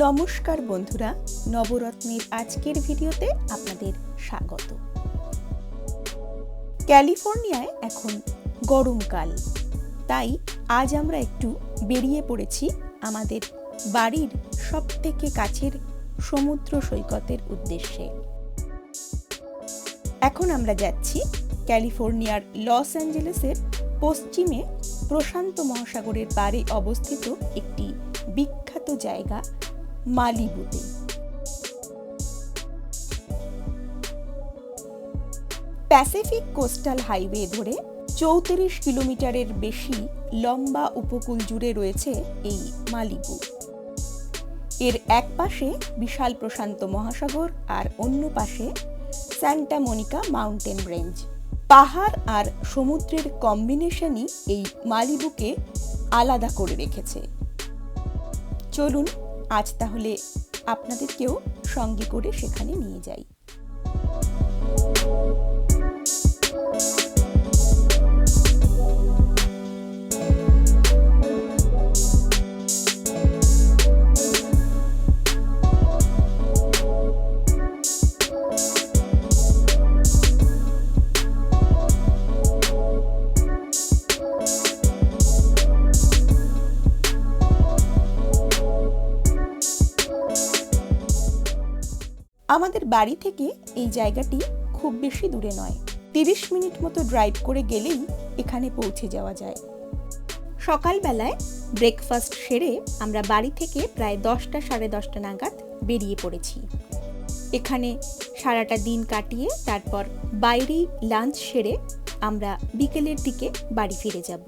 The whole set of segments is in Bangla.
নমস্কার বন্ধুরা, নবরত্নের আজকের ভিডিওতে আপনাদের স্বাগত। ক্যালিফোর্নিয়ায় এখন গরমকাল, তাই আজ আমরা একটু বেরিয়ে পড়েছি আমাদের বাড়ির সবথেকে কাছের সমুদ্র সৈকতের উদ্দেশ্যে। এখন আমরা যাচ্ছি ক্যালিফোর্নিয়ার লস অ্যাঞ্জেলেসের পশ্চিমে প্রশান্ত মহাসাগরের পাড়ে অবস্থিত একটি বিখ্যাত জায়গা মালিবুতে। প্যাসিফিক কোস্টাল হাইওয়ে ধরে 34 কিলোমিটারের বেশি লম্বা উপকূল জুড়ে রয়েছে এই মালিবু। এর এক পাশে বিশাল প্রশান্ত মহাসাগর আর অন্য পাশে স্যান্টা মনিকা মাউন্টেন রেঞ্জ। পাহাড় আর সমুদ্রের কম্বিনেশনই এই মালিবুকে আলাদা করে রেখেছে। চলুন আজ তাহলে আপনাদেরকেও সঙ্গে করে সেখানে নিয়ে যাই। আমাদের বাড়ি থেকে এই জায়গাটি খুব বেশি দূরে নয়, 30 মিনিট মতো ড্রাইভ করে গেলেই এখানে পৌঁছে যাওয়া যায়। সকালবেলায় ব্রেকফাস্ট সেরে আমরা বাড়ি থেকে প্রায় 10টা সাড়ে 10টা নাগাদ বেরিয়ে পড়েছি। এখানে সারাটা দিন কাটিয়ে তারপর বাইরেই লাঞ্চ সেরে আমরা বিকেলের দিকে বাড়ি ফিরে যাব।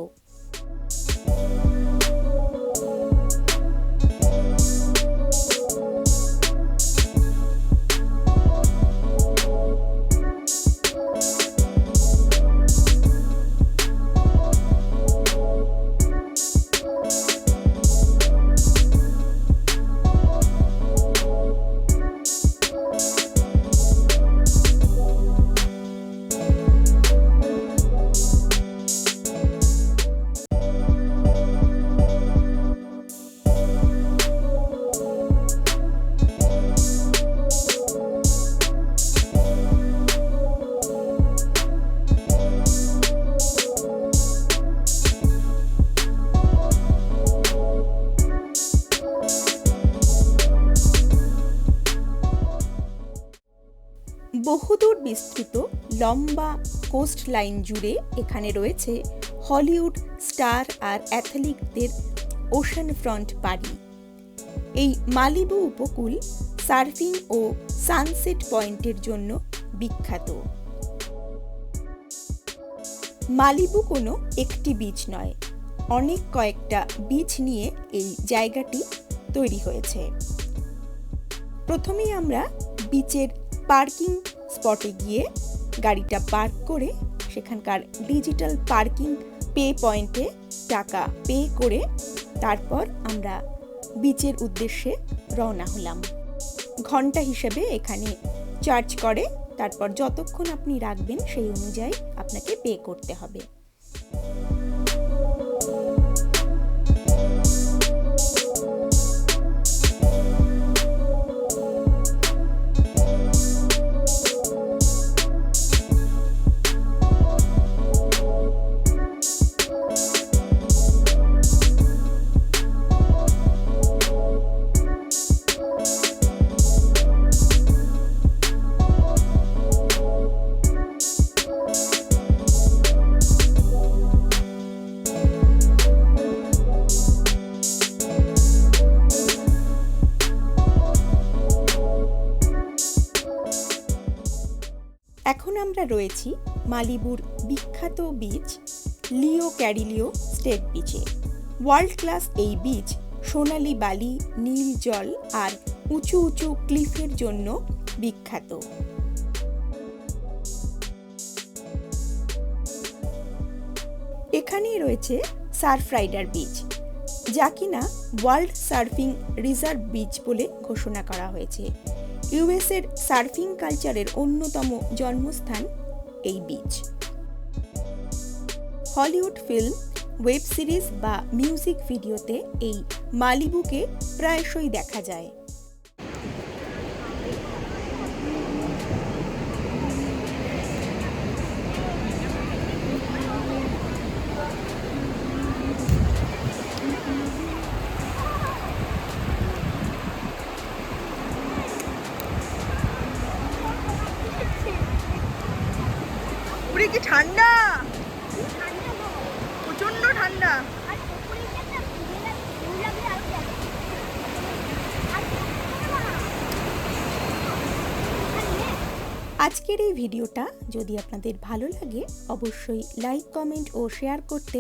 বহুদূর বিস্তৃত লম্বা কোস্ট লাইন জুড়ে এখানে রয়েছে হলিউড স্টার আর অ্যাথলিটদের ওশান ফ্রন্ট বাড়ি। এই মালিবু উপকূল সার্ফিং ও সানসেট পয়েন্টের জন্য বিখ্যাত। মালিবু কোনো একটি বিচ নয়, অনেক কয়েকটা বিচ নিয়ে এই জায়গাটি তৈরি হয়েছে। প্রথমেই আমরা বিচের পার্কিং স্পটে গিয়ে গাড়িটা পার্ক করে সেখানকার ডিজিটাল পার্কিং পে পয়েন্টে টাকা পে করে তারপর আমরা বিচের উদ্দেশ্যে রওনা হলাম। ঘন্টা হিসেবে এখানে চার্জ করে, তারপর যতক্ষণ আপনি রাখবেন সেই অনুযায়ী আপনাকে পে করতে হবে। এখন আমরা রয়েছি মালিবুর বিখ্যাত বিচ লিও ক্যারিলিও স্টেট বিচে। ওয়ার্ল্ড ক্লাস এই বিচ সোনালী বালি, নীল জল আর উঁচু উঁচু ক্লিফের জন্য বিখ্যাত। এখানেই রয়েছে সার্ফ রাইডার বিচ, যা কিনা ওয়ার্ল্ড সার্ফিং রিজার্ভ বিচ বলে ঘোষণা করা হয়েছে। ইউএসের সার্ফিং কালচারের অন্যতম জন্মস্থান এই beach. Hollywood film web series বা মিউজিক ভিডিওতে এই মালিবুকে প্রায়শই দেখা যায়। পুরী কি ঠান্ডা, প্রচন্ড ঠান্ডা। আজকের এই ভিডিওটা যদি আপনাদের ভালো লাগে অবশ্যই লাইক, কমেন্ট ও শেয়ার করতে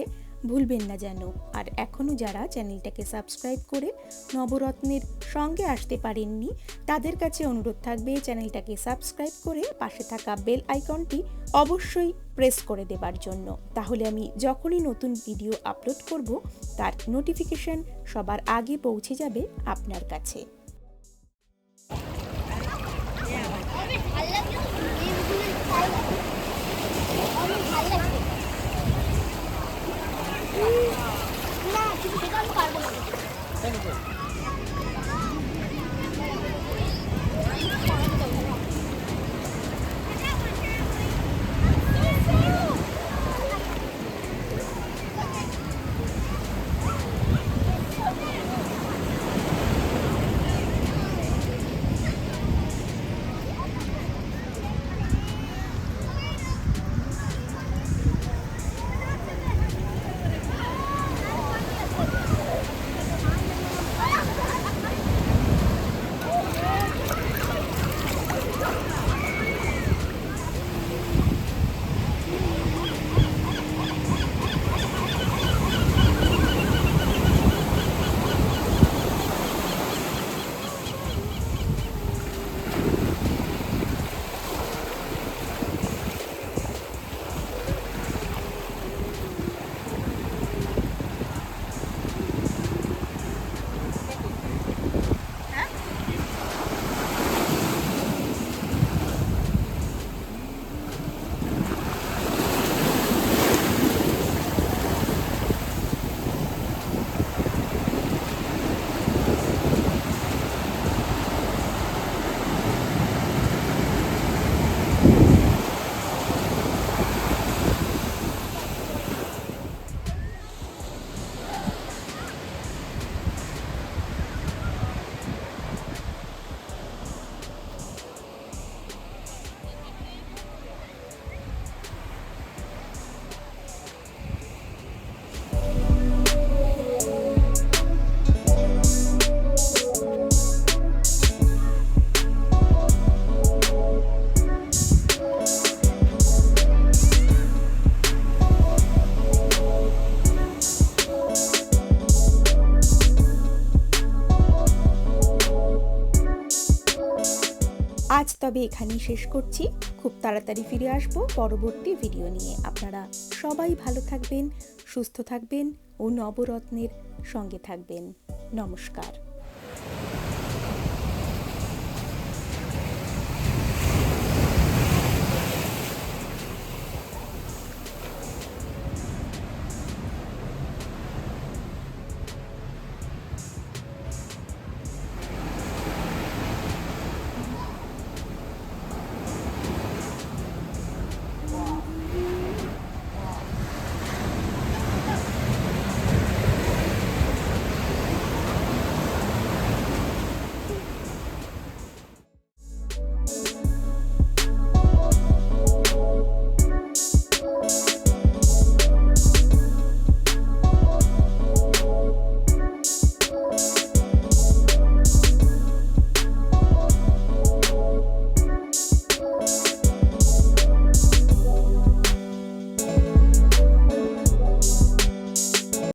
ভুলবেন না যেন। আর এখনও যারা চ্যানেলটাকে সাবস্ক্রাইব করে নবরত্নের সঙ্গে আসতে পারেননি তাদের কাছে অনুরোধ থাকবে চ্যানেলটাকে সাবস্ক্রাইব করে পাশে থাকা বেল আইকনটি অবশ্যই প্রেস করে দেবার জন্য। তাহলে আমি যখনই নতুন ভিডিও আপলোড করব তার নোটিফিকেশন সবার আগে পৌঁছে যাবে আপনার কাছে। আজ তবে এখানেই শেষ করছি। খুব তাড়াতাড়ি ফিরে আসবো পরবর্তী ভিডিও নিয়ে। আপনারা সবাই ভালো থাকবেন, সুস্থ থাকবেন ও নবরত্নের সঙ্গে থাকবেন। নমস্কার।